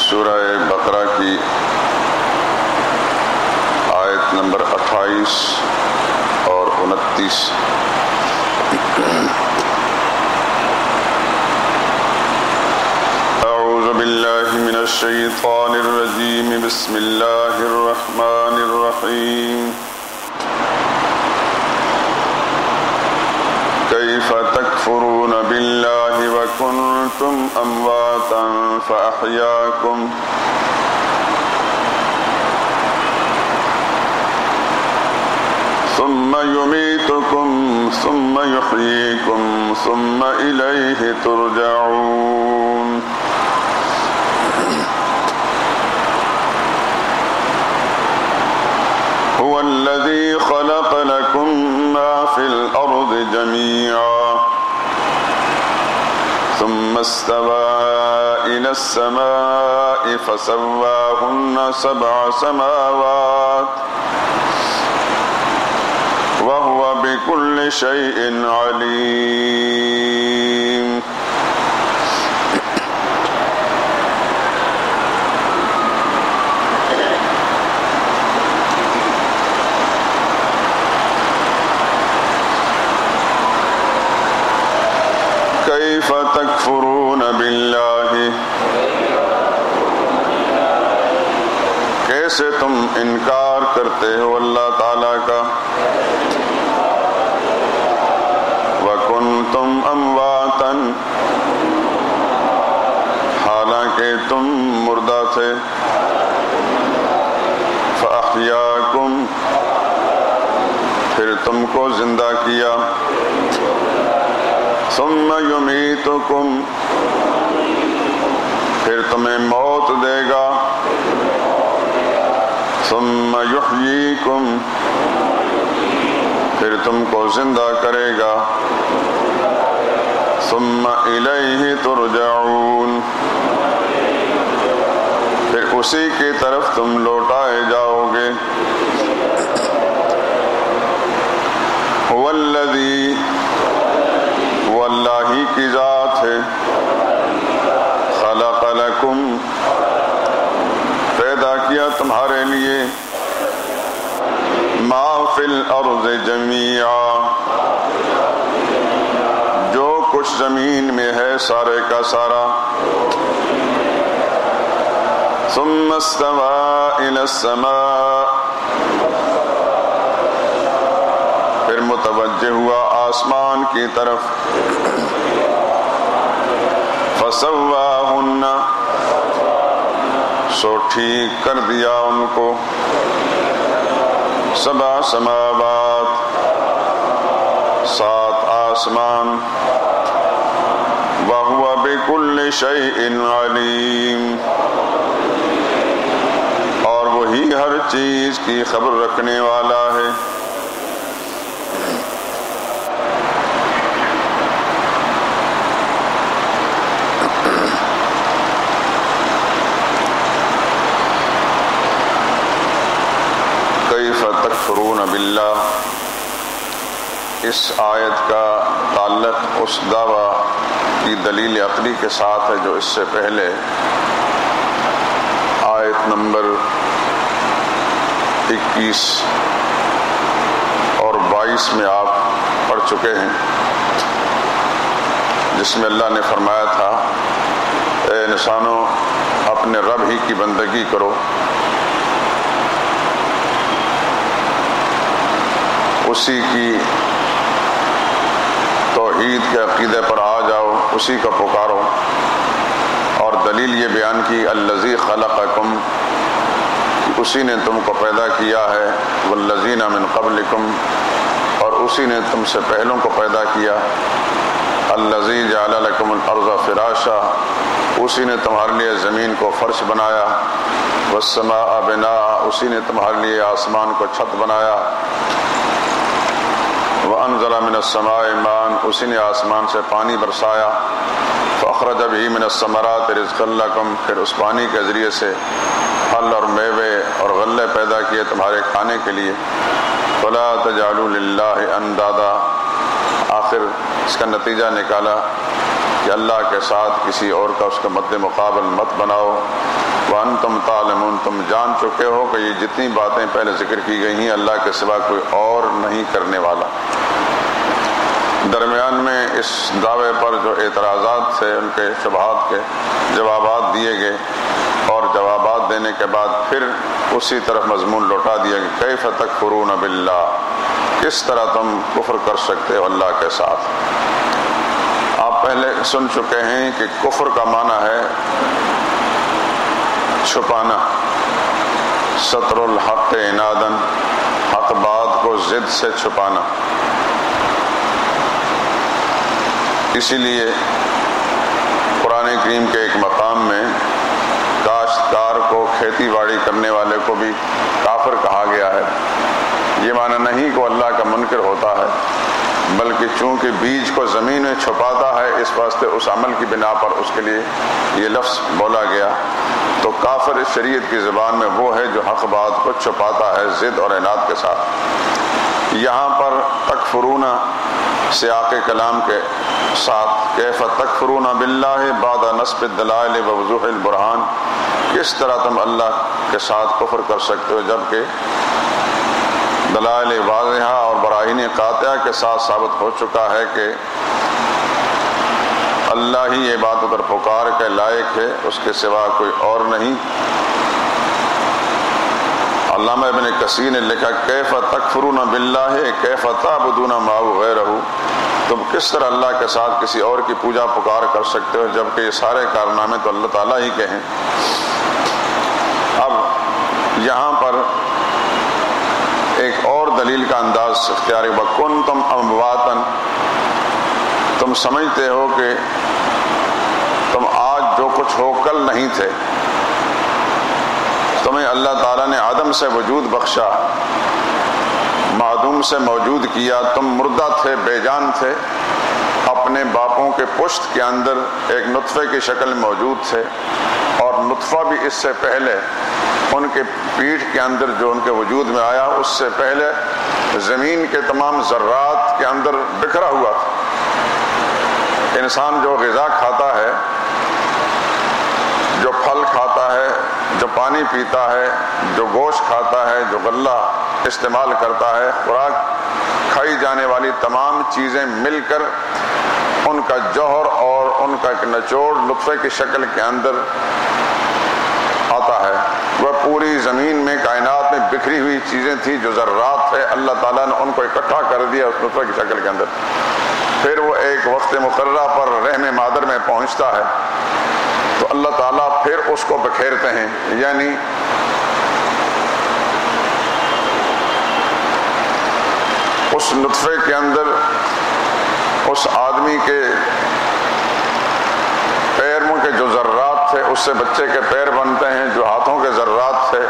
سورہ بقرہ کی آیت نمبر 28 اور 29۔ اعوذ باللہ من الشیطان الرجیم، بسم اللہ الرحمن الرحیم۔ کیف تکفرون باللہ وکنتم امواتا فاحیاکم ثم یمیتکم ثم یحییکم ثم الیہ ترجعون۔ هو الذي خلق لكم ما في الأرض جميعا ثم استوى إلى السماء فسواهن 7 سماوات وهو بكل شيء عليم۔ کیف تکفرون باللہ، کیسے تم انکار کرتے ہو اللہ تعالیٰ کا، وکنتم امواتا، حالانکہ تم مردہ تھے، فاحیاکم، پھر تم کو زندہ کیا، ثم یمیتکم، پھر تمہیں موت دے گا، ثم یحییکم، پھر تم کو زندہ کرے گا، ثم الیہ ترجعون، پھر اسی کی طرف تم لوٹائے جاؤ گے۔ هو الذی، وہ اللہ ہی کی ذات ہے، خلق لکم، پیدا کیا تمہارے لیے، ما فی الارض جمیعا، جو کچھ زمین میں ہے سارے کا سارا، ثم استوى الی السماء، پھر متوجہ ہوا آسمان کی طرف، فسواہن، سو ٹھیک کر دیا ان کو، 7 سماوات، 7 آسمان، وَهُوَ بِكُلِّ شَيْءٍ عَلِيمٌ، اور وہی ہر چیز کی خبر رکھنے والا ہے۔ کیف تکفرون باللہ، اس آیت کا تعلق اس دعویٰ کی دلیل عقلی کے ساتھ ہے جو اس سے پہلے آیت نمبر 21 اور 22 میں آپ پڑھ چکے ہیں، جس میں اللہ نے فرمایا تھا اے انسانوں اپنے رب ہی کی بندگی کرو، اسی کی توحید کے عقیدے پر آ جاؤ، اسی کا پکارو، اور دلیل یہ بیان کی الذی خلقکم، اسی نے تم کو پیدا کیا ہے، والذین من قبلکم، اور اسی نے تم سے پہلوں کو پیدا کیا، الذی جعل لکم الارض فراشا، اسی نے تمہارے لیے زمین کو فرش بنایا، والسماء بناء، اسی نے تمہارے لیے آسمان کو چھت بنایا، وَأَنزَلَ مِنَ السَّمَاءِ مَاءً، اسی نے آسمان سے پانی برسایا، فَأَخْرَجَ بِهِ مِنَ الثَّمَرَاتِ رِزْقًا لَكُمْ، پھر اس پانی کے ذریعے سے پھل اور میوے اور غلے پیدا کیے تمہارے کھانے کے لیے، فَلَا تَجْعَلُوا لِلَّهِ أَنْدَادًا، آخر اس کا نتیجہ نکالا کہ اللہ کے ساتھ کسی اور کا اس کا مد مقابل مت بناؤ، وانتم تعلمون، تم جان چکے ہو کہ یہ جتنی باتیں پہلے ذکر کی گئی ہیں اللہ کے سوا کوئی اور نہیں کرنے والا۔ درمیان میں اس دعوے پر جو اعتراضات تھے ان کے شبہات کے جوابات دیے گئے، اور جوابات دینے کے بعد پھر اسی طرف مضمون لوٹا دیا کہ کیف تکفرون باللہ، کس طرح تم کفر کر سکتے ہو اللہ کے ساتھ۔ آپ پہلے سن چکے ہیں کہ کفر کا معنی ہے چھپانا، ستر الحق عنادن، حق بات کو ضد سے چھپانا۔ اسی لیے قرآن کریم کے ایک مقام میں کاشتکار کو، کھیتی باڑی کرنے والے کو بھی کافر کہا گیا ہے۔ یہ معنی نہیں کہ اللہ کا منکر ہوتا ہے، بلکہ چونکہ بیج کو زمین میں چھپاتا ہے اس واسطے اس عمل کی بنا پر اس کے لیے یہ لفظ بولا گیا۔ تو کافر اس شریعت کی زبان میں وہ ہے جو حق بات کو چھپاتا ہے ضد اور عناد کے ساتھ۔ یہاں پر تکفرون سیاق کلام کے ساتھ کیف تکفرون باللہ بعد نصب الدلائل ووضوح البرہان، کس طرح تم اللہ کے ساتھ کفر کر سکتے ہو جبکہ دلائل واضحہ اور براہین قاطعہ کے ساتھ ثابت ہو چکا ہے کہ اللہ ہی عبادت اور پکار کے لائق ہے، اس کے سوا کوئی اور نہیں۔ علامہ ابن کثیر نے لکھا کیف تکفرون باللہ کیف تعبدون معه غیرہ، تم کس طرح اللہ کے ساتھ کسی اور کی پوجا پکار کر سکتے ہو جبکہ یہ سارے کارنامے تو اللہ تعالیٰ ہی کے ہیں۔ اب یہاں پر ایک اور دلیل کا انداز اختیار ہے، وَكُنْتُمْ أَمْوَاتًا، تم سمجھتے ہو کہ تم آج جو کچھ ہو کل نہیں تھے، تمہیں اللہ تعالیٰ نے عدم سے وجود بخشا، معدوم سے موجود کیا، تم مردہ تھے، بے جان تھے، اپنے باپوں کے پشت کے اندر ایک نطفے کی شکل موجود تھے، اور نطفہ بھی اس سے پہلے ان کے پیٹھ کے اندر جو ان کے وجود میں آیا اس سے پہلے زمین کے تمام ذرات کے اندر بکھرا ہوا تھا۔ انسان جو غذا کھاتا ہے، جو پھل کھاتا ہے، جو پانی پیتا ہے، جو گوشت کھاتا ہے، جو غلہ استعمال کرتا ہے، خوراک کھائی جانے والی تمام چیزیں مل کر ان کا جوہر اور ان کا ایک نچوڑ نطفے کی شکل کے اندر آتا ہے۔ وہ پوری زمین میں کائنات میں بکھری ہوئی چیزیں تھیں جو ذرات تھے، اللہ تعالیٰ نے ان کو اکٹھا کر دیا اس نطفے کی شکل کے اندر۔ پھر وہ ایک وقت مقررہ پر رحم مادر میں پہنچتا ہے تو اللہ تعالیٰ پھر اس کو بکھیرتے ہیں، یعنی اس نطفے کے اندر اس آدمی کے پیروں کے جو ذرات تھے اس سے بچے کے پیر بنتے ہیں، جو ہاتھوں کے ذرات تھے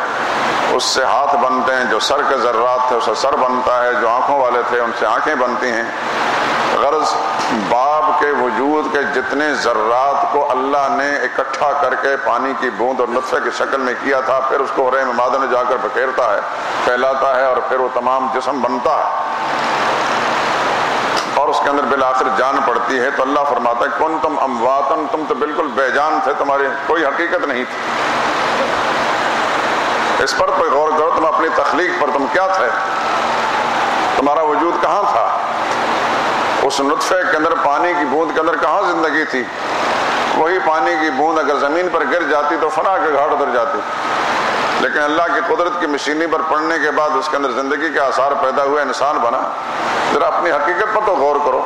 اس سے ہاتھ بنتے ہیں، جو سر کے ذرات تھے اس سے سر بنتا ہے، جو آنکھوں والے تھے ان سے آنکھیں بنتی ہیں۔ غرض باپ کے وجود کے جتنے ذرات کو اللہ نے اکٹھا کر کے پانی کی بوند اور نطفے کی شکل میں کیا تھا، پھر اس کو رحم مادر میں جا کر بکھیرتا ہے، پھیلاتا ہے، اور پھر وہ تمام جسم بنتا ہے اور اس کے اندر بالآخر جان پڑتی ہے۔ تو اللہ فرماتا ہے کنتم امواتن، تم تو بالکل بے جان تھے، تمہاری کوئی حقیقت نہیں تھی۔ اس پر کوئی غور کرو، تم اپنی تخلیق پر تم کیا تھے، تمہارا وجود کہاں تھا؟ اس نطفے کے اندر پانی کی بوند کے اندر کہاں زندگی تھی؟ وہی پانی کی بوند اگر زمین پر گر جاتی تو فنا کے گھاٹ اتر جاتی، لیکن اللہ کی قدرت کی مشینی پر پڑنے کے بعد اس کے اندر زندگی کے آثار پیدا ہوئے، انسان بنا۔ ذرا اپنی حقیقت پر تو غور کرو۔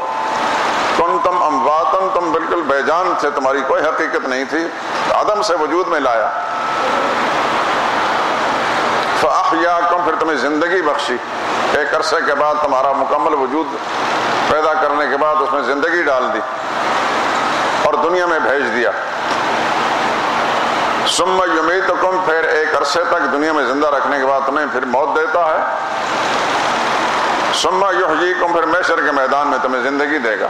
کنتم امواتن، تم بالکل بے جان تھے، تمہاری کوئی حقیقت نہیں تھی، عدم سے وجود میں لایا۔ فاحیاکم، پھر تمہیں زندگی بخشی، ایک عرصے کے بعد تمہارا مکمل وجود پیدا کرنے کے بعد اس میں زندگی ڈال دی اور دنیا میں بھیج دیا۔ ثم یمیتکم، پھر ایک عرصے تک دنیا میں زندہ رکھنے کے بعد تمہیں پھر موت دیتا ہے۔ ثم یحییکم، پھر محشر کے میدان میں تمہیں زندگی دے گا،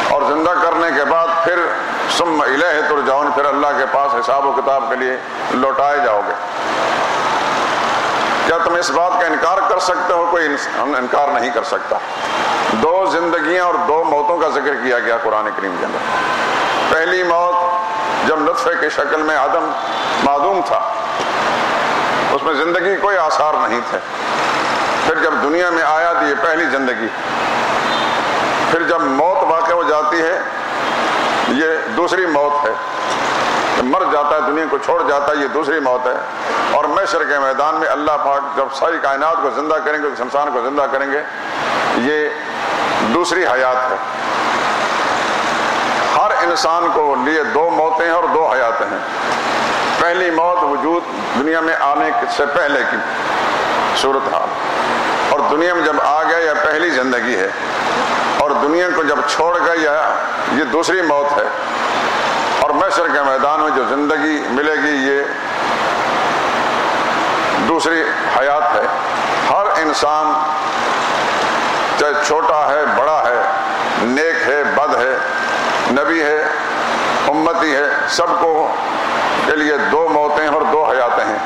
اور زندہ کرنے کے بعد پھر ثم الیہ ترجعون، پھر اللہ کے پاس حساب و کتاب کے لیے لوٹائے جاؤ گے۔ کیا تم اس بات کا انکار کر سکتے ہو؟ کوئی انکار نہیں کر سکتا۔ دو زندگیاں اور دو موتوں کا ذکر کیا گیا قرآن کریم کے اندر۔ پہلی موت جب نطفے کی شکل میں آدم معدوم تھا، اس میں زندگی کوئی آثار نہیں تھے. پھر جب دنیا میں آیا تو یہ پہلی زندگی. پھر جب موت واقع ہو جاتی ہے یہ دوسری موت ہے. مر جاتا ہے، دنیا کو چھوڑ جاتا ہے، یہ دوسری موت ہے. اور محشر کے میدان میں اللہ پاک جب ساری کائنات کو زندہ کریں گے، اس انسان کو زندہ کریں گے، یہ دوسری حیات ہے. ہر انسان کو لیے دو موتیں ہیں اور دو حیاتیں ہیں. پہلی موت وجود دنیا میں آنے سے پہلے کی صورتحال، اور دنیا میں جب آ گیا یہ پہلی زندگی ہے. اور دنیا کو جب چھوڑ گیا یہ دوسری موت ہے. اور محشر کے میدان میں جو زندگی ملے گی یہ دوسری حیات ہے. ہر انسان چاہے چھوٹا ہے بڑا ہے، نیک ہے بد ہے، نبی ہے امتی ہے، سب کو کے لیے دو موتیں اور دو حیاتیں ہیں.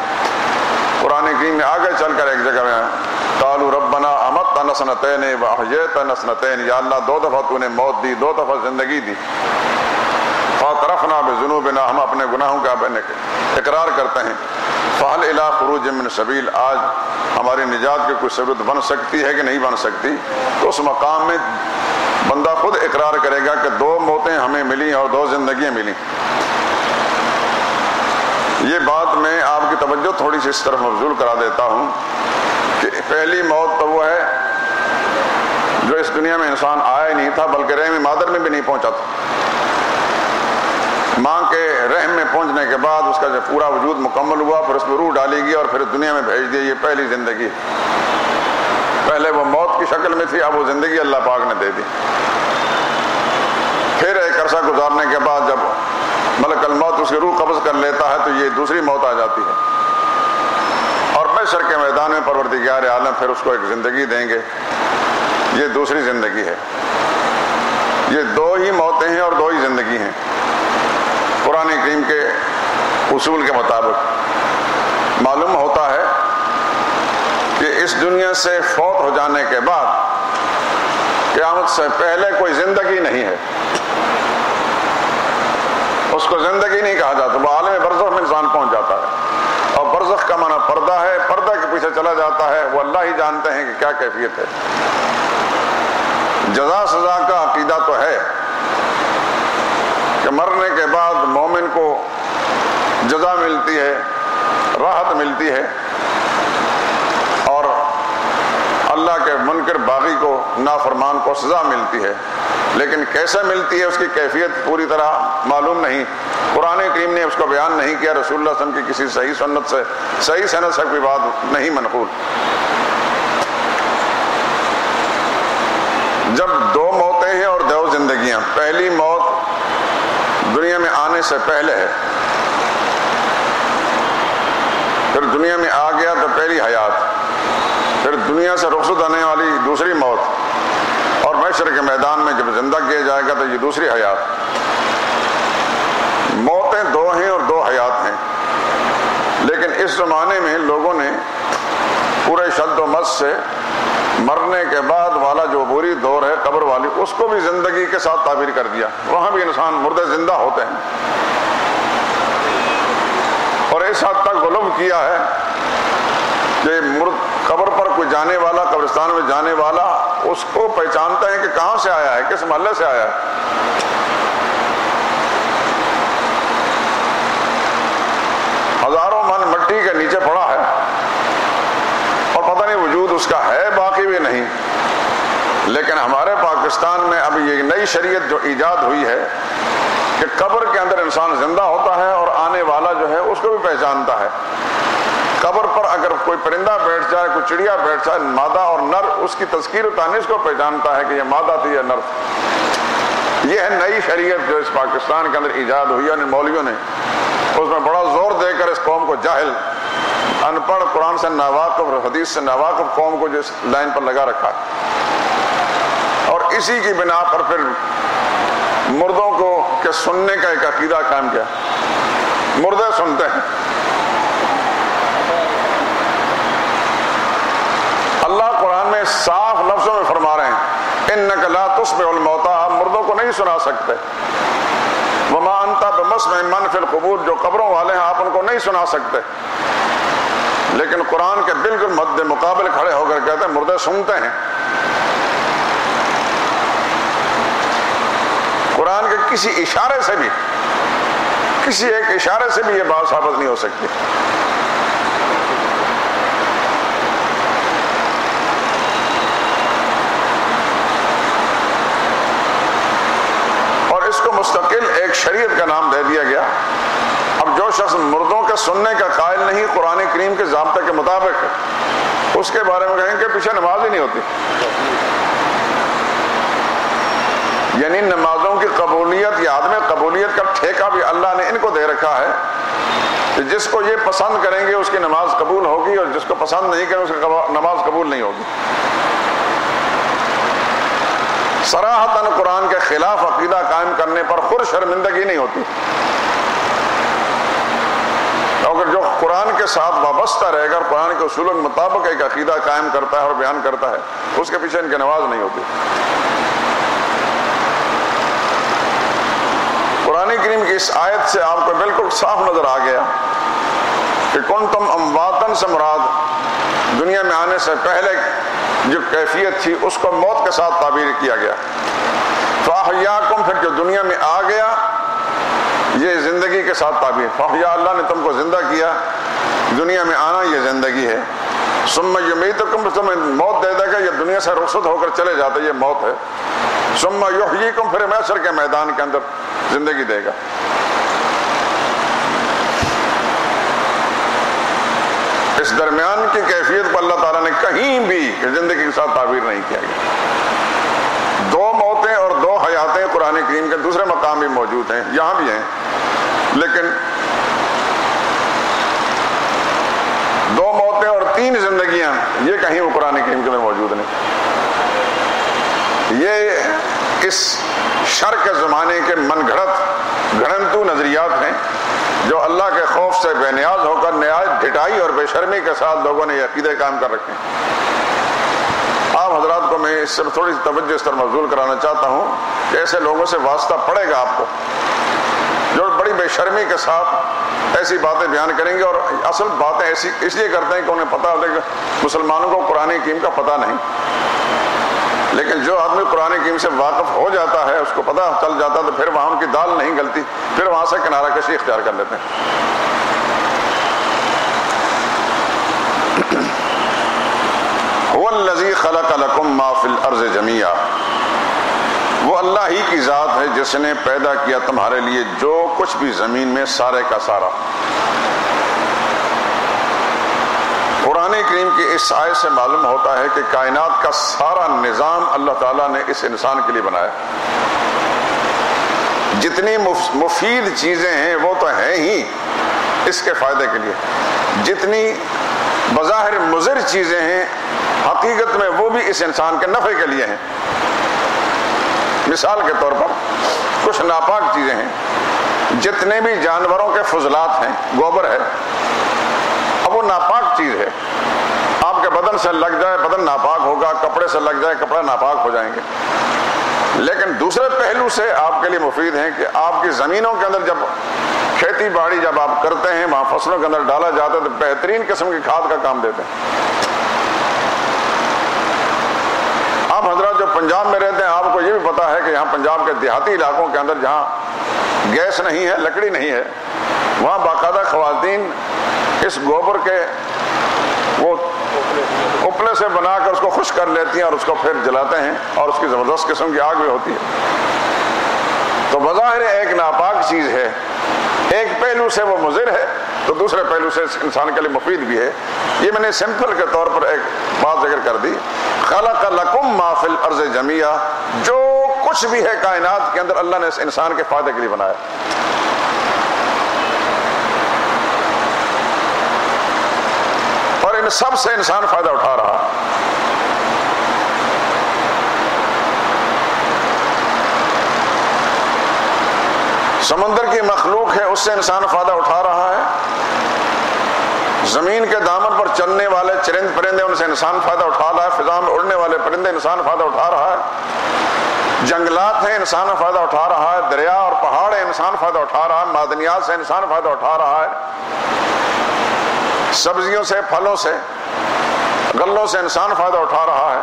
قرآن کریم میں آگے چل کر ایک جگہ میں قالوا ربنا امتنا سنتین واحییتنا سنتین، یا اللہ دو دفعہ تو نے موت دی، دو دفعہ زندگی دی. فاعترفنا بذنوبنا، ہم اپنے گناہوں کا اقرار کرتے ہیں. فہل الی خروج من سبیل، آج ہماری نجات کی کوئی صورت بن سکتی ہے کہ نہیں بن سکتی؟ تو اس مقام میں بندہ خود اقرار کرے گا کہ دو موتیں ہمیں ملی اور دو زندگیاں ملی. یہ بات میں آپ کی توجہ تھوڑی سی اس طرف مبذول کرا دیتا ہوں کہ پہلی موت تو وہ ہے جو اس دنیا میں انسان آیا ہی نہیں تھا، بلکہ رحم مادر میں بھی نہیں پہنچا تھا. ماں کے رحم میں پہنچنے کے بعد اس کا جو پورا وجود مکمل ہوا، پھر اس میں روح ڈالی گئی اور پھر دنیا میں بھیج دی. یہ پہلی زندگی. پہلے وہ موت کی شکل میں تھی، اب وہ زندگی اللہ پاک نے دے دی. پھر ایک عرصہ گزارنے کے بعد جب ملک الموت اس کی روح قبض کر لیتا ہے تو یہ دوسری موت آ جاتی ہے. اور محشر کے میدان میں پروردگار عالم پھر اس کو ایک زندگی دیں گے. یہ دوسری زندگی ہے. یہ دو ہی موتیں ہیں اور دو ہی زندگی ہیں قرآن کریم کے اصول کے مطابق. معلوم ہوتا ہے کہ اس دنیا سے فوت ہو جانے کے بعد قیامت سے پہلے کوئی زندگی نہیں ہے. اس کو زندگی نہیں کہا جاتا. وہ عالم برزخ میں انسان پہنچ جاتا ہے، اور برزخ کا معنی پردہ ہے. پردہ کے پیچھے چلا جاتا ہے. وہ اللہ ہی جانتے ہیں کہ کیا کیفیت ہے. جزا سزا کا عقیدہ تو ہے کہ مرنے کے بعد مومن کو جزا ملتی ہے، راحت ملتی ہے، اور اللہ کے منکر باغی کو، نافرمان کو سزا ملتی ہے. لیکن کیسے ملتی ہے اس کی کیفیت پوری طرح معلوم نہیں. قرآن کریم نے اس کو بیان نہیں کیا. رسول اللہ صلی اللہ علیہ وسلم کی کسی صحیح سنت سے، صحیح سند سے کوئی بات نہیں منقول. جب دو موتیں ہیں اور دو زندگیاں. پہلی موت دنیا میں آنے سے پہلے ہے، پھر دنیا میں آ گیا تو پہلی حیات، پھر دنیا سے رخصت ہونے والی دوسری موت، اور محشر کے میدان میں جب زندہ کیا جائے گا تو یہ دوسری حیات. موتیں دو ہیں اور دو حیات ہیں. لیکن اس زمانے میں لوگوں نے پورے شد و مد سے مرنے کے بعد والا جو بری دور ہے قبر والی، اس کو بھی زندگی کے ساتھ تعبیر کر دیا. وہاں بھی انسان مردے زندہ ہوتے ہیں. اور اس حد تک غلو کیا ہے کہ قبر پر کوئی جانے والا، قبرستان میں جانے والا اس کو پہچانتا ہے کہ کہاں سے آیا ہے، کس محلے سے آیا ہے. ہزاروں من مٹی کے نیچے پڑا ہے اور پتہ نہیں وجود اس کا ہے باقی بھی نہیں. لیکن ہمارے پاکستان میں اب یہ نئی شریعت جو ایجاد ہوئی ہے کہ قبر کے اندر انسان زندہ ہوتا ہے اور آنے والا جو ہے اس کو بھی پہچانتا ہے. قبر پر اگر کوئی پرندہ بیٹھ جائے، کوئی چڑیا بیٹھ جائے، مادہ اور نر، اس کی تذکیر و تانیث کو پہچانتا ہے کہ یہ مادہ تھی یا نر. یہ ہے نئی شریعت جو اس پاکستان کے اندر ایجاد ہوئی ہے. ان مولویوں نے اس میں بڑا زور دے کر اس قوم کو جاہل، ان پڑھ، قرآن سے ناواقف، حدیث سے ناواقف قوم کو جو اس لائن پر لگا رکھا ہے. اور اسی کی بنا پر پھر مردوں کو کہ سننے کا ایک عقیدہ قائم کیا. مردے سنتے ہیں. اللہ قرآن میں صاف لفظوں میں فرما رہے ہیں انک لا تسمع الموتى، آپ مردوں کو نہیں سنا سکتے. وما انت انت بمسمع من فی القبور، جو قبروں والے ہیں آپ ان کو نہیں سنا سکتے، لیکن قرآن کے بالکل مد مقابل کھڑے ہو کر کہتے ہیں مردے سنتے ہیں۔ قرآن کے کسی اشارے سے بھی، کسی ایک اشارے سے بھی یہ بات ثابت نہیں ہو سکتی۔ اور اس کو مستقل ایک شریعت کا نام دے دیا گیا۔ اب جو شخص مردوں کے سننے کا قائل نہیں قرآن کریم کے ضابطے کے مطابق ہے، اس کے بارے میں کہیں کہ پیچھے نماز ہی نہیں ہوتی۔ یعنی نمازوں کی قبولیت یا عدم قبولیت کا ٹھیکہ بھی اللہ نے ان کو دے رکھا ہے کہ جس کو یہ پسند کریں گے اس کی نماز قبول ہوگی، اور جس کو پسند نہیں کریں اس کی نماز قبول نہیں ہوگی۔ صراحتاً قرآن کے خلاف عقیدہ قائم کرنے پر خود شرمندگی نہیں ہوتی، اگر جو قرآن کے ساتھ وابستہ رہے گا اور قرآن کے اصولوں کے مطابق ایک عقیدہ قائم کرتا ہے اور بیان کرتا ہے، اس کے پیچھے ان کی نماز نہیں ہوتی۔ قرآن کریم کی اس آیت سے آپ کو بالکل صاف نظر آ گیا کہ کنتم امواتن سے مراد دنیا میں آنے سے پہلے جو کیفیت تھی اس کو موت کے ساتھ تعبیر کیا گیا۔ فاحیاکم، پھر جو دنیا میں آ گیا یہ زندگی کے ساتھ تعبیر۔ فاحیا، اللہ نے تم کو زندہ کیا، دنیا میں آنا یہ زندگی ہے۔ ثم یمیتکم، تمہیں موت دے دے گا، یہ دنیا سے رخصت ہو کر چلے جاتے یہ موت ہے۔ ثم یحییکم، پھر محشر کے میدان کے اندر زندگی دے گا۔ اس درمیان کی کیفیت کو اللہ تعالیٰ نے کہیں بھی زندگی کے ساتھ تعبیر نہیں کیا گیا۔ دو موتیں اور دو حیاتیں قرآن کریم کے دوسرے مقام بھی موجود ہیں، یہاں بھی ہیں، لیکن دو موتیں اور تین زندگیاں یہ کہیں وہ قرآن کریم کے اندر موجود نہیں۔ یہ اس شر کے زمانے کے من گھڑنتو نظریات ہیں جو اللہ کے خوف سے بے نیاز ہو کر نہایت ڈھٹائی اور بے شرمی کے ساتھ لوگوں نے یہ عقیدے قائم کر رکھے ہیں۔ آپ حضرات کو میں اس سے تھوڑی سی توجہ اس طرح مبذول کرانا چاہتا ہوں کہ ایسے لوگوں سے واسطہ پڑے گا آپ کو جو بڑی بے شرمی کے ساتھ ایسی باتیں بیان کریں گے، اور اصل باتیں ایسی اس لیے کرتے ہیں کہ انہیں پتہ ہوتا ہے کہ مسلمانوں کو قرآن کریم کا پتہ نہیں، لیکن جو آدمی قرآن کریم سے واقف ہو جاتا ہے، اس کو پتہ چل جاتا ہے، تو پھر وہاں ان کی دال نہیں گلتی، پھر وہاں سے کنارہ کشی اختیار کر لیتے ہیں۔ هو الذی خلق لکم ما فی الارض جمیعا، وہ اللہ ہی کی ذات ہے جس نے پیدا کیا تمہارے لیے جو کچھ بھی زمین میں سارے کا سارا۔ قرآن کریم کی اس آیت سے معلوم ہوتا ہے کہ کائنات کا سارا نظام اللہ تعالیٰ نے اس انسان کے لیے بنایا۔ جتنی مفید چیزیں ہیں وہ تو ہیں ہی اس کے فائدے کے لیے، جتنی بظاہر مضر چیزیں ہیں حقیقت میں وہ بھی اس انسان کے نفع کے لیے ہیں۔ مثال کے طور پر کچھ ناپاک چیزیں ہیں، جتنے بھی جانوروں کے فضلات ہیں، گوبر ہے، اب وہ ناپاک چیز ہے، آپ کے بدن سے لگ جائے بدن ناپاک ہوگا، کپڑے سے لگ جائے کپڑے ناپاک ہو جائیں گے، لیکن دوسرے پہلو سے آپ کے لیے مفید ہیں کہ آپ کی زمینوں کے اندر جب کھیتی باڑی جب آپ کرتے ہیں، وہاں فصلوں کے اندر ڈالا جاتا ہے تو بہترین قسم کی کھاد کا کام دیتے ہیں۔ آپ حضرات جو پنجاب میں رہتے ہیں آپ کو یہ بھی پتا ہے کہ یہاں پنجاب کے دیہاتی علاقوں کے اندر جہاں گیس نہیں ہے، لکڑی نہیں ہے، وہاں باقاعدہ خواتین اس گوبر کے وہ اپلے سے بنا کر اس کو خشک کر لیتی ہیں اور اس کو پھر جلاتے ہیں، اور اس کی زبردست قسم کی آگ بھی ہوتی ہے۔ تو بظاہر ایک ناپاک چیز ہے، ایک پہلو سے وہ مضر ہے تو دوسرے پہلو سے انسان کے لیے مفید بھی ہے۔ یہ میں نے سمپل کے طور پر ایک بات ذکر کر دی، خلق لکم ما فی الارض جمیعا، جو کچھ بھی ہے کائنات کے اندر اللہ نے اس انسان کے فائدے کے لیے بنایا۔ اور ان سب سے انسان فائدہ اٹھا رہا ہے۔ سمندر کی مخلوق ہے اس سے انسان فائدہ اٹھا رہا ہے، زمین کے دامن پر چلنے والے چرند پرندے ان سے انسان فائدہ اٹھا رہا ہے، فضا میں اڑنے والے پرندے انسان فائدہ اٹھا رہا ہے، جنگلات ہیں انسان فائدہ اٹھا رہا ہے، دریا اور پہاڑ ہیں انسان فائدہ اٹھا رہا ہے، معدنیات سے انسان فائدہ اٹھا رہا ہے، سبزیوں سے، پھلوں سے، غلوں سے انسان فائدہ اٹھا رہا ہے،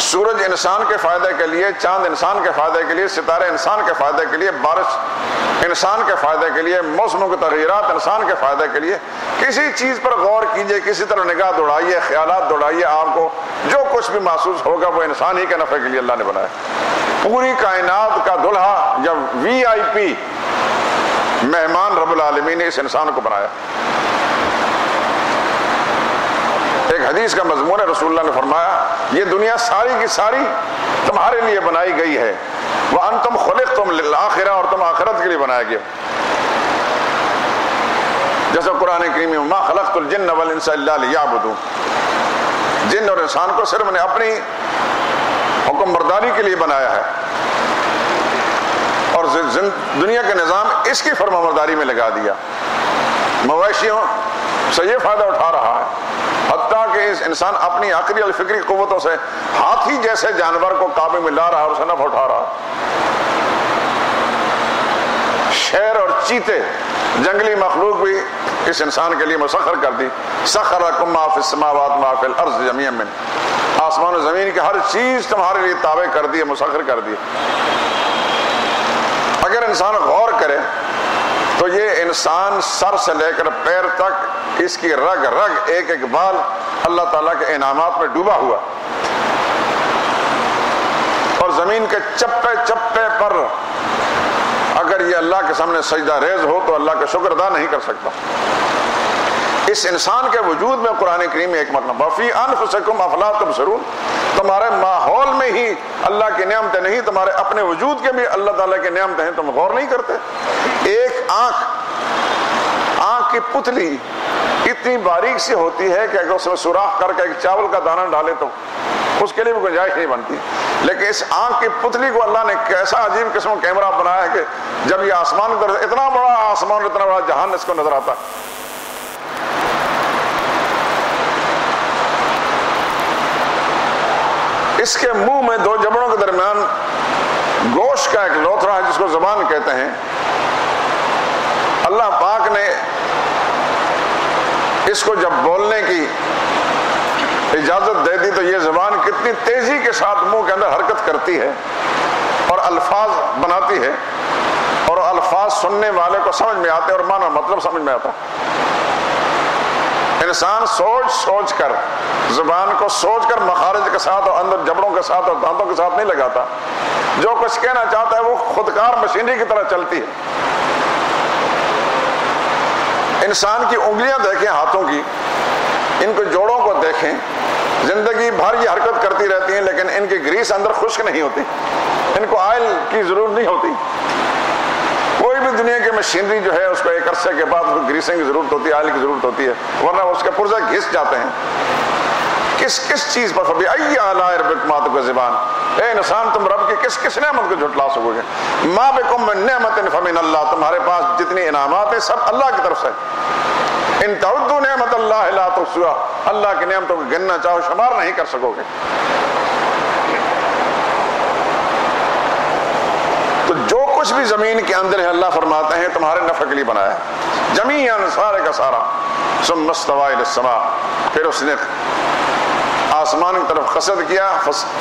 سورج انسان کے فائدے کے لیے، چاند انسان کے فائدے کے لیے، ستارے انسان کے فائدے کے لیے، بارش انسان کے فائدے کے لیے، موسموں کے تغیرات انسان کے فائدے کے لیے۔ کسی چیز پر غور کیجئے، کسی طرح نگاہ دوڑائیے، خیالات دوڑائیے، آپ کو جو کچھ بھی محسوس ہوگا وہ انسان ہی کے نفع کے لیے اللہ نے بنایا۔ پوری کائنات کا دلہا یا VIP مہمان رب العالمین نے اس انسان کو بنایا۔ ایک حدیث کا مضمون ہے، رسول اللہ نے فرمایا یہ دنیا ساری کی ساری تمہارے لیے بنائی گئی ہے، وَأَنْتُمْ خُلِقْتُمْ لِلْآخِرَةِ، اور تم آخرت کے لیے بنایا گیا۔ جیسا قرآن کریم میں مَا خَلَقْتُ الْجِنَّ وَالْإِنسَ إِلَّا لِيَعْبُدُونِ، جن اور انسان کو صرف نے اپنی حکم برداری کے لیے بنایا ہے، اور دنیا کا نظام اس کی فرما برداری میں لگا دیا۔ مویشیوں سے یہ فائدہ اٹھا رہا ہے، حتیٰ کہ اس انسان اپنی عقلی اور فکری قوتوں سے ہاتھی جیسے جانور کو قابو میں لا رہا ہے اور اسے نفع اٹھا رہا ہے۔ شیر اور چیتے، جنگلی مخلوق بھی اس انسان کے لیے مسخر کر دی۔ سخرکم ما فی السماوات ما فی الارض جميعا منہ، آسمان و زمین کی ہر چیز تمہارے لیے تابع کر دی، مسخر کر دی۔ اگر انسان غور کرے تو یہ انسان سر سے لے کر پیر تک، اس کی رگ رگ، ایک ایک بال اللہ تعالیٰ کے انعامات میں ڈوبا ہوا، اور زمین کے چپے چپے پر اگر یہ اللہ کے سامنے سجدہ ریز ہو تو اللہ کا شکر ادا نہیں کر سکتا۔ اس انسان کے وجود میں قرآن کریم میں ایک مطلب وَفِي أَنفُسِكُمْ أَفَلَا تُبْصِرُونَ، تمہارے ماحول میں ہی اللہ کی نعمتیں نہیں، تمہارے اپنے وجود کے بھی اللہ تعالیٰ کی نعمتیں ہیں، تم غور نہیں کرتے۔ ایک آنکھ کی پتلی اتنی باریک سی ہوتی ہے کہ اگر اس میں سوراخ کر کے ایک چاول کا دانہ ڈالے تو اس کے لیے بھی گنجائش نہیں بنتی، لیکن اس آنکھ کی پتلی کو اللہ نے کیسا عجیب قسم کا کیمرہ بنایا ہے کہ جب یہ آسمان کی طرف، اتنا بڑا آسمان، اتنا بڑا جہان اس کو نظر آتا ہے۔ اس کے منہ میں دو جبڑوں کے درمیان گوشت کا ایک لوتھڑا ہے جس کو زبان کہتے ہیں۔ اللہ پاک نے اس کو جب بولنے کی اجازت دے دی تو یہ زبان کتنی تیزی کے ساتھ منہ کے اندر حرکت کرتی ہے اور الفاظ بناتی ہے، اور الفاظ سننے والے کو سمجھ میں آتے اور معنی مطلب سمجھ میں آتا۔ انسان سوچ سوچ کر، زبان کو سوچ کر مخارج کے ساتھ اور اندر جبڑوں کے ساتھ اور دانتوں کے ساتھ نہیں لگاتا، جو کچھ کہنا چاہتا ہے وہ خودکار مشینری کی طرح چلتی ہے۔ انسان کی انگلیاں دیکھیں، ہاتھوں کی، ان کے جوڑوں کو دیکھیں، زندگی بھر یہ حرکت کرتی رہتی ہیں لیکن ان کی گریس اندر خشک نہیں ہوتی، ان کو آئل کی ضرورت نہیں ہوتی۔ کوئی بھی دنیا کی مشینری جو ہے اس کو ایک عرصے کے بعد گریسنگ کی ضرورت ہوتی ہے، آئل کی ضرورت ہوتی ہے، ورنہ اس کے پرزے گھس جاتے ہیں۔ کس چیز پر فَبِأَيِّ آلَاءِ رَبِّكُمَا تُكَذِّبَانِ، اے انسان تم رب کی کس نعمت کو جھٹلا سکو گے؟ مَا بِكُم مِّن نِّعْمَةٍ فَمِنَ اللَّهِ، تمہارے پاس جتنی انعامات ہیں سب اللہ کی طرف سے۔ ان تعدوا نعمت اللہ لا تحصوها، اللہ کی نعمتوں کو گننا چاہو شمار نہیں کر سکو گے۔ تو جو کچھ بھی زمین کے اندر ہے اللہ فرماتے ہیں تمہارے نفع کے لیے بنایا ہے، جمیعاً، سارے کا سارا۔ ثم استوى الى السماء، پھر اس نے آسمان کی طرف قصد کیا،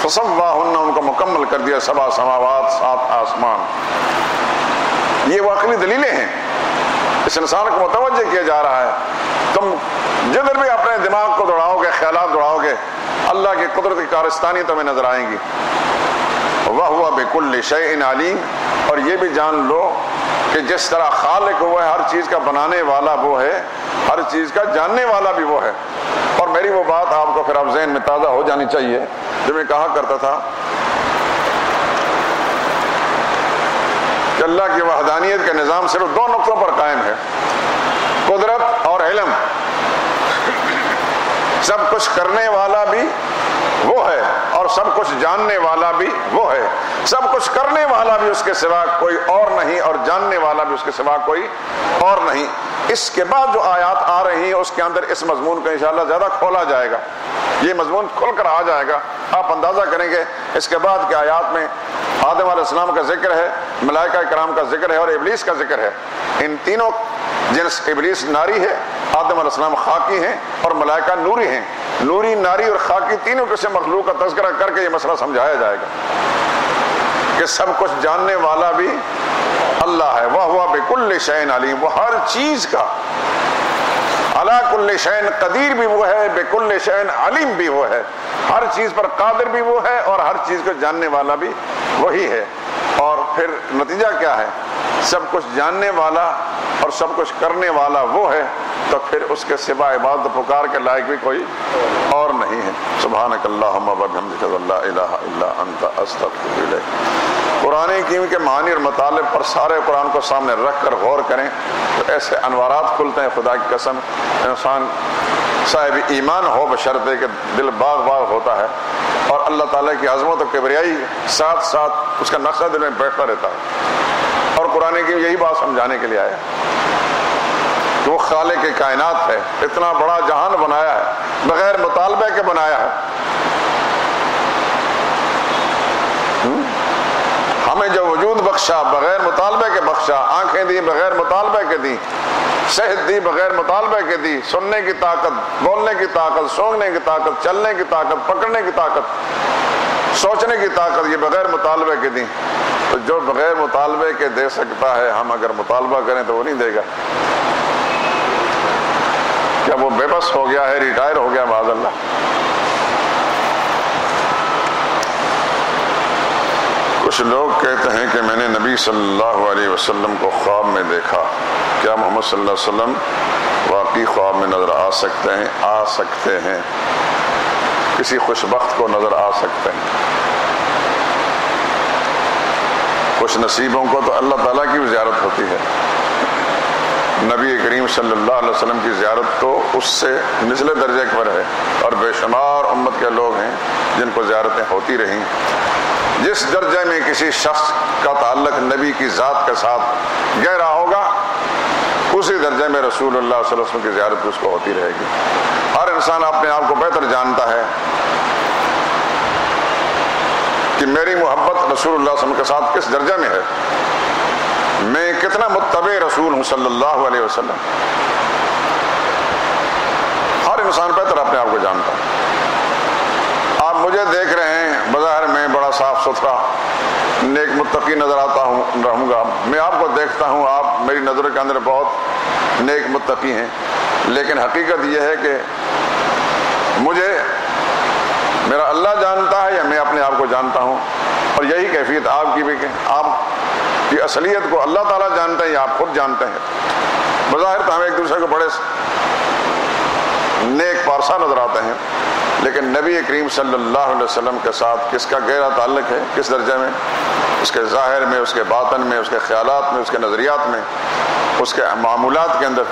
فسواہن، ان کو مکمل کر دیا، 7 سماوات، 7 آسمان۔ یہ وہ عقلی دلیلیں ہیں، اس انسان کو متوجہ کیا جا رہا ہے۔ تم جدھر بھی اپنے دماغ کو دوڑاؤ گے، خیالات دوڑاؤ گے، اللہ کی قدرت کی کارستانی تمہیں نظر آئیں گی۔ وَهُوَ بِكُلِّ شَيْءٍ عَلِيمٌ، اور یہ بھی جان لو کہ جس طرح خالق وہ ہے، ہر چیز کا بنانے والا وہ ہے، ہر چیز کا جاننے والا بھی وہ ہے۔ اور میری وہ بات آپ کو پھر اب ذہن میں تازہ ہو جانی چاہیے جو میں کہا کرتا تھا کہ اللہ کی وحدانیت کا نظام صرف 2 نقطوں پر قائم ہے، قدرت اور علم۔ سب کچھ کرنے والا بھی وہ ہے اور سب کچھ جاننے والا بھی وہ ہے۔ سب کچھ کرنے والا بھی اس کے سوا کوئی اور نہیں، اور جاننے والا بھی اس کے سوا کوئی اور نہیں۔ اس کے بعد جو آیات آ رہی ہیں اس کے اندر اس مضمون کو انشاءاللہ زیادہ کھولا جائے گا، یہ مضمون کھل کر آ جائے گا۔ آپ اندازہ کریں گے اس کے بعد کے آیات میں آدم علیہ السلام کا ذکر ہے، ملائکہ کرام کا ذکر ہے اور ابلیس کا ذکر ہے۔ ان تینوں جنس، ابلیس ناری ہے، آدم علیہ السلام خاکی ہیں اور ملائکہ نوری ہیں۔ نوری، ناری اور خاکی تینوں قسم مخلوق کا تذکرہ کر کے یہ مسئلہ سمجھایا جائے گا کہ سب کچھ جاننے والا بھی اللہ ہے۔ وَهُوَ بِكُلِّ شَيْءٍ عَلِيمٌ، وہ ہر چیز کا، عَلَىٰ كُلِّ شَيْءٍ قدیر بھی وہ ہے، بِكُلِّ شَيْءٍ علیم بھی وہ ہے، ہر چیز پر قادر بھی وہ ہے اور ہر چیز کو جاننے والا بھی وہی ہے۔ اور پھر نتیجہ کیا ہے؟ سب کچھ جاننے والا اور سب کچھ کرنے والا وہ ہے، تو پھر اس کے سوا عبادت پکار کے لائق بھی کوئی اور نہیں ہے۔ سبحانک اللہم وبحمدک لا الہ الا انت استغفرک الیک۔ قرآن حکیم کے معانی اور مطالب پر سارے قرآن کو سامنے رکھ کر غور کریں تو ایسے انوارات کھلتے ہیں، خدا کی قسم انسان صاحب ایمان ہو بشرطے کہ دل باغ باغ ہوتا ہے اور اللہ تعالیٰ کی عظمت و کبریائی ساتھ ساتھ اس کا نقشہ دل میں بیٹھتا رہتا ہے۔ اور قرآن کی یہی بات سمجھانے کے لیے آیا کہ وہ خالق کائنات ہے، اتنا بڑا جہان بنایا ہے، بغیر مطالبے کے بنایا ہے۔ ہمیں جو وجود بخشا بغیر مطالبے کے بخشا، آنکھیں دی بغیر مطالبے کے دی، صحت دی بغیر مطالبے کے دی، سننے کی طاقت، بولنے کی طاقت، سونگنے کی طاقت، چلنے کی طاقت، پکڑنے کی طاقت، سوچنے کی طاقت، یہ بغیر مطالبے کے دی۔ تو جو بغیر مطالبے کے دے سکتا ہے، ہم اگر مطالبہ کریں تو وہ نہیں دے گا؟ کیا وہ بے بس ہو گیا ہے، ریٹائر ہو گیا معاذ اللہ؟ کچھ لوگ کہتے ہیں کہ میں نے نبی صلی اللہ علیہ وسلم کو خواب میں دیکھا، کیا محمد صلی اللہ علیہ وسلم واقعی خواب میں نظر آ سکتے ہیں؟ آ سکتے ہیں، کسی خوش بخت کو نظر آ سکتے ہیں۔ خوش نصیبوں کو تو اللہ تعالیٰ کی بھی زیارت ہوتی ہے، نبی کریم صلی اللہ علیہ وسلم کی زیارت تو اس سے نچلے درجے پر ہے، اور بے شمار امت کے لوگ ہیں جن کو زیارتیں ہوتی رہیں۔ جس درجے میں کسی شخص کا تعلق نبی کی ذات کے ساتھ گہرا ہوگا، اسی درجے میں رسول اللہ صلی اللہ علیہ وسلم کی زیارت اس کو ہوتی رہے گی۔ ہر انسان اپنے آپ کو بہتر جانتا ہے کہ میری محبت رسول اللہ صلی اللہ علیہ وسلم کے ساتھ کس درجے میں ہے، میں کتنا متبع رسول ہوں صلی اللہ علیہ وسلم۔ ہر انسان بہتر اپنے آپ کو جانتا ہے۔ آپ مجھے دیکھ رہے ہیں، بظاہر میں بڑا صاف ستھرا نیک متقی نظر آتا ہوں رہوں گا، میں آپ کو دیکھتا ہوں آپ میری نظر کے اندر بہت نیک متقی ہیں، لیکن حقیقت یہ ہے کہ مجھے میرا اللہ جانتا ہے یا میں اپنے آپ کو جانتا ہوں، اور یہی کیفیت آپ کی بھی کہ آپ کی اصلیت کو اللہ تعالیٰ جانتے ہیں یا آپ خود جانتے ہیں۔ بظاہر تو ہم ایک دوسرے کو بڑے نیک پارسا نظر آتے ہیں، لیکن نبی کریم صلی اللہ علیہ وسلم کے ساتھ کس کا گہرا تعلق ہے، کس درجے میں، اس کے ظاہر میں، اس کے باطن میں، اس کے خیالات میں، اس کے نظریات میں، اس کے معمولات کے اندر،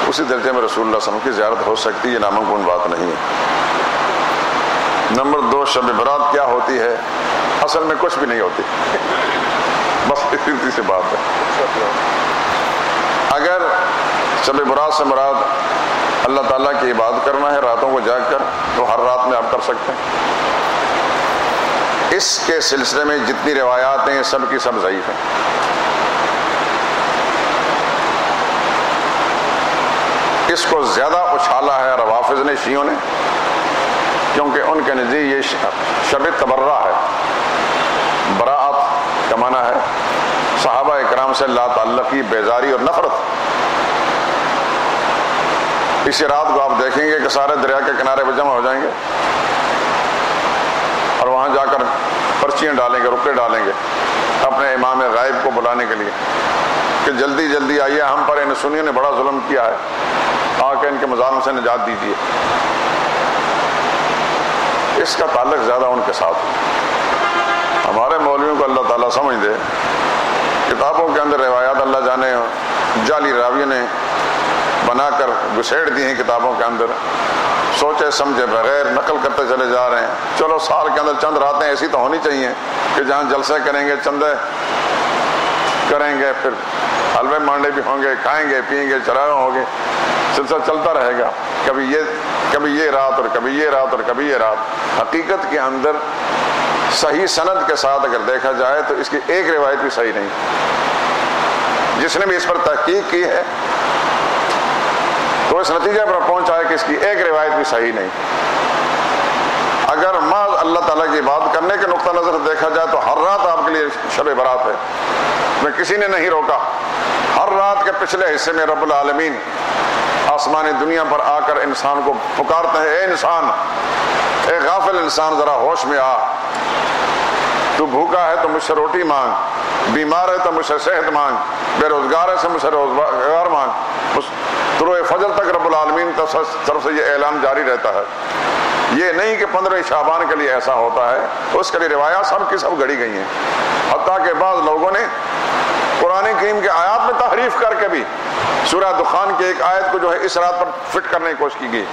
اسی درجے میں رسول اللہ صلی اللہ علیہ وسلم کی زیارت ہو سکتی ہے، یہ ناممکن بات نہیں ہے۔ نمبر 2، شب برات کیا ہوتی ہے؟ اصل میں کچھ بھی نہیں ہوتی، بس اتنی سی بات ہے۔ اگر شب برات سے مراد اللہ تعالیٰ کی عبادت کرنا ہے راتوں کو جاگ کر، تو ہر رات میں آپ کر سکتے ہیں۔ اس کے سلسلے میں جتنی روایات ہیں سب کی سب ضعیف ہیں۔ اس کو زیادہ اچھالا ہے روافض نے، شیعوں نے، کیونکہ ان کے نزدیک یہ شب تبرہ ہے۔ براعت کا معنی ہے صحابہ اکرام سے لا تعلقی، بیزاری اور نفرت۔ اسی رات کو آپ دیکھیں گے کہ سارے دریا کے کنارے پہ جمع ہو جائیں گے اور وہاں جا کر پرچیاں ڈالیں گے، رکے ڈالیں گے اپنے امام غائب کو بلانے کے لیے کہ جلدی جلدی آئیے، ہم پر ان سنیوں نے بڑا ظلم کیا ہے، آ کے ان کے مظالم سے نجات دیجیے۔ اس کا تعلق زیادہ ان کے ساتھ ہے۔ ہمارے مولویوں کو اللہ تعالیٰ سمجھ دے، کتابوں کے اندر روایات اللہ جانے جعلی راوی نے بنا کر گھسیڑ دی ہیں کتابوں کے اندر، سوچے سمجھے بغیر نقل کرتے چلے جا رہے ہیں۔ چلو سال کے اندر چند راتیں ایسی تو ہونی چاہیے کہ جہاں جلسے کریں گے، چندے کریں گے، پھر حلوے مانڈے بھی ہوں گے، کھائیں گے پیئیں گے، چراغاں ہوں گے، سلسلہ چلتا رہے گا، کبھی یہ رات اور کبھی یہ رات اور کبھی یہ رات۔ حقیقت کے اندر صحیح سند کے ساتھ اگر دیکھا جائے تو اس کی ایک روایت بھی صحیح نہیں، جس نے بھی اس پر تحقیق کی ہے تو اس نتیجے پر پہنچا ہے کہ اس کی ایک روایت بھی صحیح نہیں۔ اگر محض اللہ تعالیٰ کی بات کرنے کے نقطہ نظر دیکھا جائے تو ہر رات آپ کے لیے شب برات ہے، میں کسی نے نہیں روکا۔ ہر رات کے پچھلے حصے میں رب العالمین آسمانی دنیا پر آ کر انسان کو پکارتے ہیں، اے انسان، اے غافل انسان، ذرا ہوش میں آ، تو بھوکا ہے تو مجھ سے روٹی مانگ، بیمار ہے تو مجھ سے صحت مانگ، بے روزگار ہے تو مجھ سے روزگار مانگ۔ طلوع فجر تک رب العالمین کی طرف سے یہ اعلان جاری رہتا ہے۔ یہ نہیں کہ 15 شعبان کے لیے ایسا ہوتا ہے، اس کے لیے روایات سب کی سب گھڑی گئی ہیں، حتیٰ کہ بعض لوگوں نے قرآن کریم کے آیات میں تحریف کر کے بھی سورہ دخان کی ایک آیت کو جو ہے اس رات پر فٹ کرنے کی کوشش کی گئی،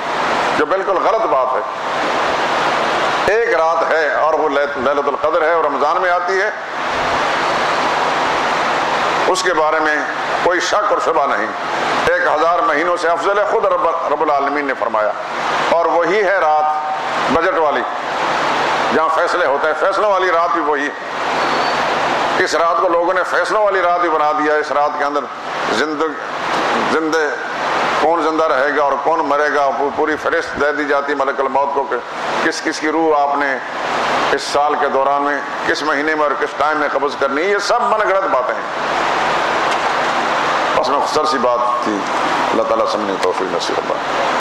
جو بالکل غلط بات ہے۔ ایک رات ہے اور وہ لیلۃ القدر ہے اور رمضان میں آتی ہے، اس کے بارے میں کوئی شک اور شبہ نہیں، 1000 مہینوں سے افضل ہے، خود رب العالمین نے فرمایا۔ اور وہی ہے رات بجٹ والی، جہاں فیصلے ہوتے ہیں، فیصلوں والی رات بھی وہی ہے۔ اس رات کو لوگوں نے فیصلوں والی رات بھی بنا دیا۔ اس رات کے اندر زندہ کون زندہ رہے گا اور کون مرے گا، پوری فہرست دے دی جاتی ملک الموت کو کہ کس کس کی روح آپ نے اس سال کے دوران میں کس مہینے میں اور کس ٹائم میں قبض کرنی ہے۔ یہ سب من گھڑت باتیں ہیں۔ بس میں مختصر سی بات تھی، اللہ تعالیٰ سمجھنے توفیق نصیب فرمائے۔